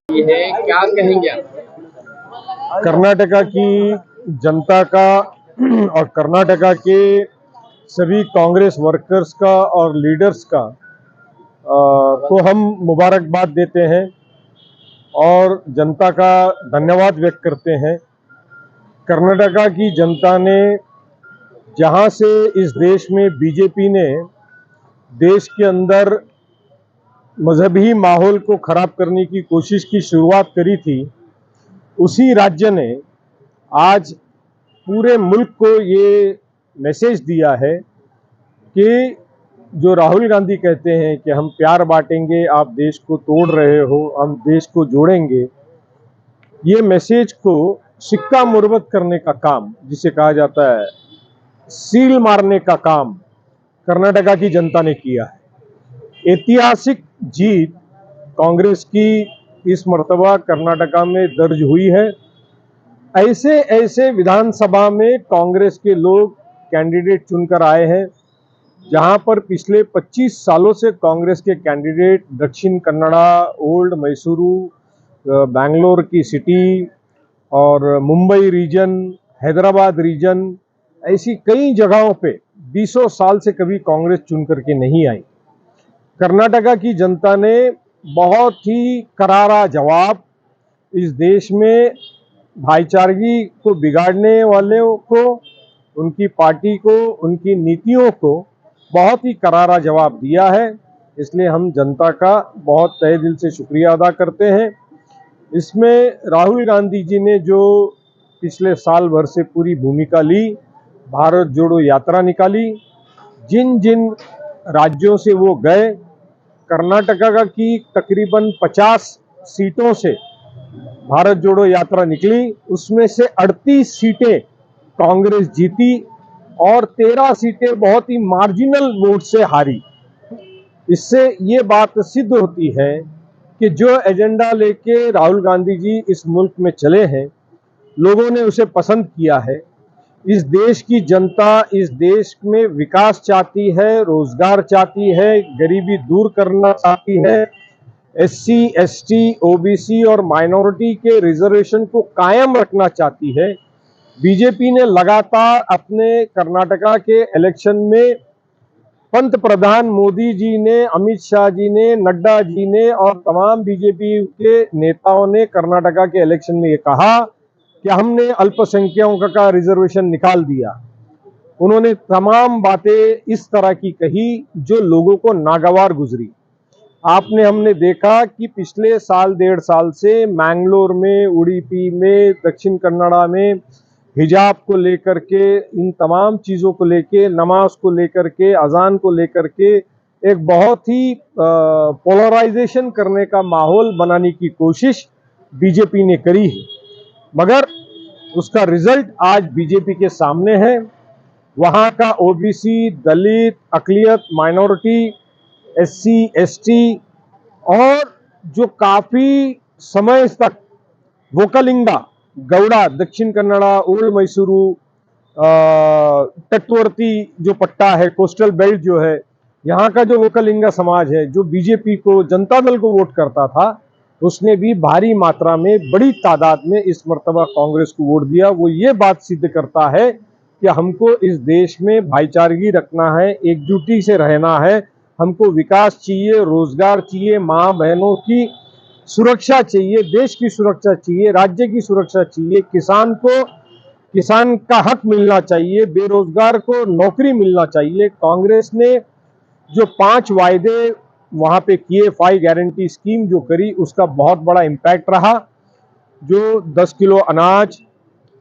ये है, क्या कहेंगे आप? कर्नाटका की जनता का और कर्नाटका के सभी कांग्रेस वर्कर्स का और लीडर्स का को हम मुबारकबाद देते हैं और जनता का धन्यवाद व्यक्त करते हैं। कर्नाटका की जनता ने जहां से इस देश में बीजेपी ने देश के अंदर मजहबी माहौल को खराब करने की कोशिश की शुरुआत करी थी, उसी राज्य ने आज पूरे मुल्क को ये मैसेज दिया है कि जो राहुल गांधी कहते हैं कि हम प्यार बांटेंगे, आप देश को तोड़ रहे हो, हम देश को जोड़ेंगे, ये मैसेज को सिक्का मुरब्बत करने का काम, जिसे कहा जाता है सील मारने का काम, कर्नाटका की जनता ने किया है। ऐतिहासिक जीत कांग्रेस की इस मर्तबा कर्नाटका में दर्ज हुई है। ऐसे ऐसे विधानसभा में कांग्रेस के लोग कैंडिडेट चुनकर आए हैं जहां पर पिछले 25 सालों से कांग्रेस के कैंडिडेट दक्षिण कन्नड़ा, ओल्ड मैसूरू, बैंगलोर की सिटी और मुंबई रीजन, हैदराबाद रीजन, ऐसी कई जगहों पे 20 साल से कभी कांग्रेस चुन करके नहीं आई। कर्नाटका की जनता ने बहुत ही करारा जवाब इस देश में भाईचारगी को बिगाड़ने वालों को, उनकी पार्टी को, उनकी नीतियों को बहुत ही करारा जवाब दिया है। इसलिए हम जनता का बहुत तहे दिल से शुक्रिया अदा करते हैं। इसमें राहुल गांधी जी ने जो पिछले साल भर से पूरी भूमिका ली, भारत जोड़ो यात्रा निकाली, जिन जिन राज्यों से वो गए, कर्नाटका की तकरीबन 50 सीटों से भारत जोड़ो यात्रा निकली, उसमें से 38 सीटें कांग्रेस जीती और 13 सीटें बहुत ही मार्जिनल वोट से हारी। इससे ये बात सिद्ध होती है कि जो एजेंडा लेके राहुल गांधी जी इस मुल्क में चले हैं, लोगों ने उसे पसंद किया है। इस देश की जनता इस देश में विकास चाहती है, रोजगार चाहती है, गरीबी दूर करना चाहती है, SC, ST, OBC और माइनॉरिटी के रिजर्वेशन को कायम रखना चाहती है। बीजेपी ने लगातार अपने कर्नाटका के इलेक्शन में पंत प्रधान मोदी जी ने, अमित शाह जी ने, नड्डा जी ने और तमाम बीजेपी के नेताओं ने कर्नाटका के इलेक्शन में ये कहा कि हमने अल्पसंख्यकों का रिजर्वेशन निकाल दिया। उन्होंने तमाम बातें इस तरह की कही जो लोगों को नागवार गुजरी। हमने देखा कि पिछले साल 1.5 साल से मैंगलोर में, उडुपी में, दक्षिण कन्नड़ा में हिजाब को लेकर के, इन तमाम चीज़ों को लेके, नमाज को लेकर के, अजान को लेकर के एक बहुत ही पोलराइजेशन करने का माहौल बनाने की कोशिश बीजेपी ने करी है, मगर उसका रिजल्ट आज बीजेपी के सामने है। वहां का OBC, दलित, अकलियत, माइनॉरिटी, SC, ST और जो काफी समय तक वोकलिंगा, गौड़ा, दक्षिण कन्नड़ा, ओल्ड मैसूरू, तटवर्ती जो पट्टा है, कोस्टल बेल्ट जो है, यहाँ का जो वोकलिंगा समाज है, जो बीजेपी को, जनता दल को वोट करता था, उसने भी भारी मात्रा में, बड़ी तादाद में इस मर्तबा कांग्रेस को वोट दिया। वो ये बात सिद्ध करता है कि हमको इस देश में भाईचारगी रखना है, एकजुटी से रहना है, हमको विकास चाहिए, रोजगार चाहिए, माँ बहनों की सुरक्षा चाहिए, देश की सुरक्षा चाहिए, राज्य की सुरक्षा चाहिए, किसान का हक मिलना चाहिए, बेरोजगार को नौकरी मिलना चाहिए। कांग्रेस ने जो 5 वायदे वहां पे किए, 5 गारंटी स्कीम जो करी, उसका बहुत बड़ा इम्पैक्ट रहा। जो 10 किलो अनाज,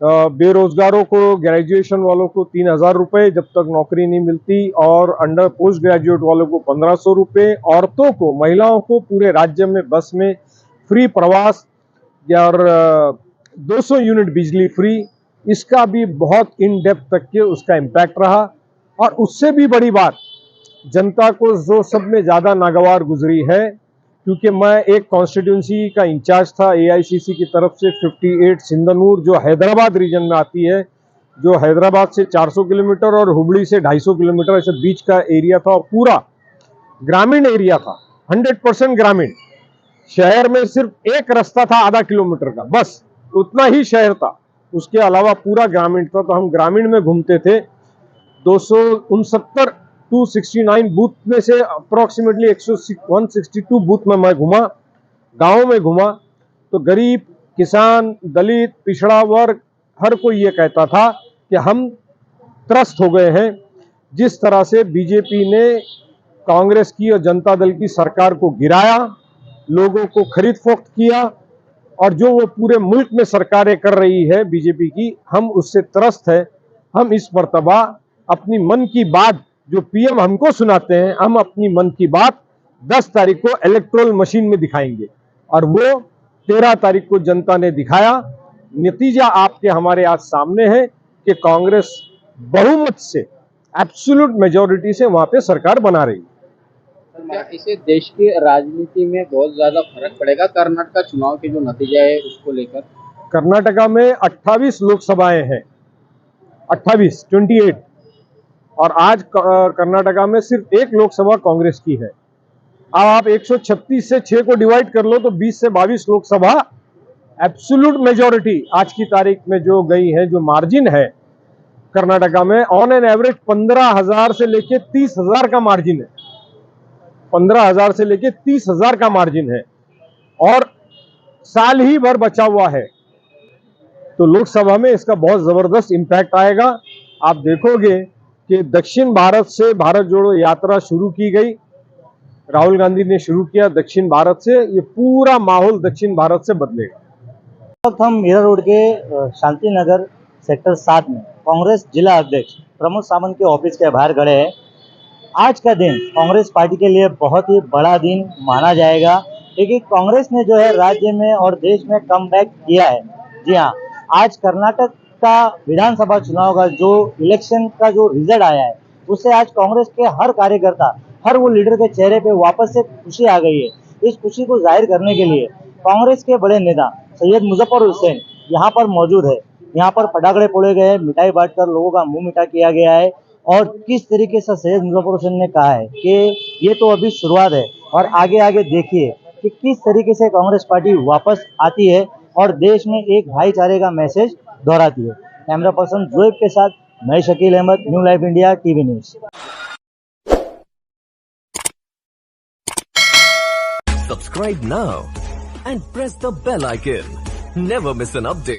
बेरोजगारों को, ग्रेजुएशन वालों को 3,000 रुपए जब तक नौकरी नहीं मिलती, और अंडर पोस्ट ग्रेजुएट वालों को 1,500 रुपए, औरतों को, महिलाओं को पूरे राज्य में बस में फ्री प्रवास और 200 यूनिट बिजली फ्री, इसका भी बहुत इन डेप्थ तक के उसका इम्पैक्ट रहा। और उससे भी बड़ी बात, जनता को जो सब में ज्यादा नागवार गुजरी है, क्योंकि मैं एक कॉन्स्टिट्यूंसी का इंचार्ज था AICC की तरफ से, 58 सिंधनूर जो हैदराबाद रीजन में आती है, जो हैदराबाद से 400 किलोमीटर और हुबली से 250 किलोमीटर ऐसे बीच का एरिया था, और पूरा ग्रामीण एरिया था, 100% ग्रामीण। शहर में सिर्फ एक रास्ता था आधा किलोमीटर का, बस उतना ही शहर था, उसके अलावा पूरा ग्रामीण था। तो हम ग्रामीण में घूमते थे। 269 269 बूथ में से अप्रोक्सीमेटली 162 बूथ में मैं घूमा, गांव में घूमा। तो गरीब, किसान, दलित, पिछड़ा वर्ग, हर कोई ये कहता था कि हम त्रस्त हो गए हैं। जिस तरह से बीजेपी ने कांग्रेस की और जनता दल की सरकार को गिराया, लोगों को खरीद फोक्त किया, और जो वो पूरे मुल्क में सरकारें कर रही है बीजेपी की, हम उससे त्रस्त है। हम इस मर्तबा अपनी मन की बात जो पीएम हमको सुनाते हैं, हम अपनी मन की बात 10 तारीख को इलेक्ट्रोल मशीन में दिखाएंगे, और वो 13 तारीख को जनता ने दिखाया। नतीजा आपके हमारे आज सामने है कि कांग्रेस बहुमत से, एब्सोल्यूट मेजॉरिटी से वहां पे सरकार बना रही है। क्या इससे देश की राजनीति में बहुत ज्यादा फर्क पड़ेगा? कर्नाटक चुनाव के जो नतीजा है उसको लेकर कर्नाटका में 28 लोकसभाएं हैं, 28 और आज कर्नाटका में सिर्फ एक लोकसभा कांग्रेस की है। अब आप 136 से 6 को डिवाइड कर लो तो 20 से 22 लोकसभा एब्सोल्यूट मेजॉरिटी आज की तारीख में जो गई है, जो मार्जिन है कर्नाटका में, ऑन एन एवरेज 15,000 से लेके 30,000 का मार्जिन है। 15,000 से लेके 30,000 का मार्जिन है, और साल ही भर बचा हुआ है। तो लोकसभा में इसका बहुत जबरदस्त इंपैक्ट आएगा। आप देखोगे कि दक्षिण भारत से भारत जोड़ो यात्रा शुरू की गई, राहुल गांधी ने शुरू किया दक्षिण भारत से। ये पूरा माहौल दक्षिण भारत से बदलेगा। इस वक्त हम मीरा रोड के शांति नगर सेक्टर 7 में कांग्रेस जिला अध्यक्ष प्रमोद सावंत के ऑफिस के बाहर खड़े हैं। आज का दिन कांग्रेस पार्टी के लिए बहुत ही बड़ा दिन माना जाएगा, क्योंकि कांग्रेस ने जो है राज्य में और देश में कमबैक किया है। जी हाँ, आज कर्नाटक का विधानसभा चुनाव का जो इलेक्शन का जो रिजल्ट आया है, उससे आज कांग्रेस के हर कार्यकर्ता, हर वो लीडर के चेहरे पे वापस से खुशी आ गई है। इस खुशी को जाहिर करने के लिए कांग्रेस के बड़े नेता सैयद मुजफ्फर हुसैन यहाँ पर मौजूद है। यहाँ पर पटाखे फोड़े गए, मिठाई बांटकर लोगों का मुंह मीठा किया गया है। और किस तरीके से सैयद मुजफ्फर हुसैन ने कहा है कि ये तो अभी शुरुआत है, और आगे आगे देखिए कि किस तरीके से कांग्रेस पार्टी वापस आती है और देश में एक भाईचारे का मैसेज दोहराती है। कैमरा पर्सन जोएब के साथ मैं Shakeel Ahmed, New Life India TV News. Subscribe now and press the bell icon. Never miss an update.